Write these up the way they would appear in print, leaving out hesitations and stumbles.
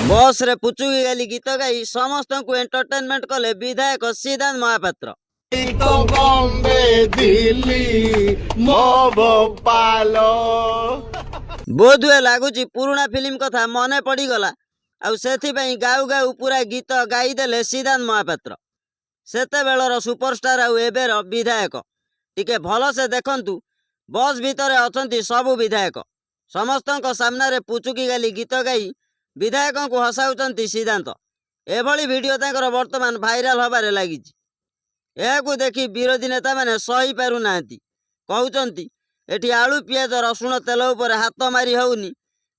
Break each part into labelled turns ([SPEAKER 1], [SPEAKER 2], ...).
[SPEAKER 1] बस रे पुचुकी गाली गीत गाई समस्त को एंटरटेनमेंट कले विधायक सिद्धांत महापात्र। बोधुए लगुच पुराणा फिल्म कथा मने पड़गला आउ गाऊ गाऊ पूरा गीत गाईदेले सिद्धांत महापात्र सेते बेलर सुपरस्टार आउ एबेर विधायक टिके भल से देखंतु। बस भितर अछंती सबु विधायक समस्तक सामने पुचुकी गाली गीत गाई विधायक को हसाउचंती सिद्धांत। एभली वीडियो तांकर वर्तमान भाइराल हबारे लागिछि। एहाकु देखि विरोधी नेता माने सही पारु नांती कहउचंती एठी आलू पियाज रसुण तेल उपर हाथ मारी होउनी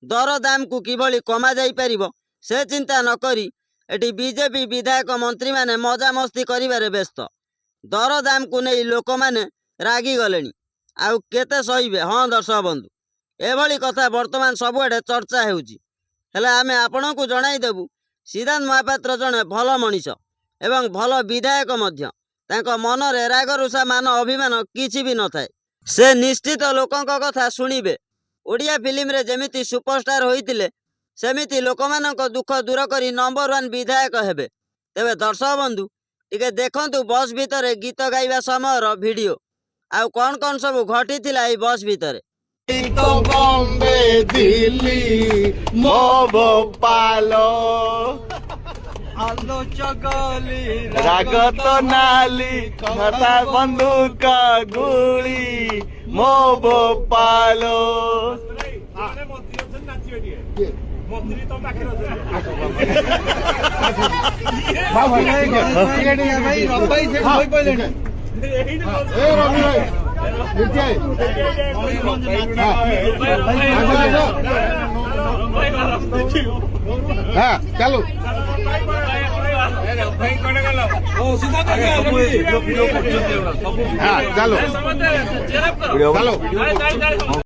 [SPEAKER 1] दर दाम को किभली कमा जाई परिबो से चिंता न करी एठी बीजेपी विधायक मंत्री माने मजा मस्ती करिबारे व्यस्त। दर दाम को नहीं लोक माने रागी गलेनी आउ केते सहीबे। हाँ दर्शक बंधु एभली कथा वर्तमान सबुआडे चर्चा हेउची हेले आमे आपनकु जणाई देबु सिद्धांत महापात्र जणे भल मनीष एवं भल विधायक मध्य तांको मनरे रागरुषा मान अभिमान किछि भी न थाए। से निश्चित लोकंक कथा शुणिबे। ओडिया फिल्म रे जेमिति सुपरस्टार होइतिले सेमिति लोकमानक दुख दूर करी नंबर 1 विधायक हेबे। तेबे दर्शक बंधु टिके देखंतु बस भितरे गीत गाइबा समयर वीडियो आउ कौन कौन सब घटी थिला ए बस भितरे।
[SPEAKER 2] बॉम्बे दिल्ली मोपालो आलो चगली रागत नाली खाता बंदूक गुली मोपालो चलो चलो चलो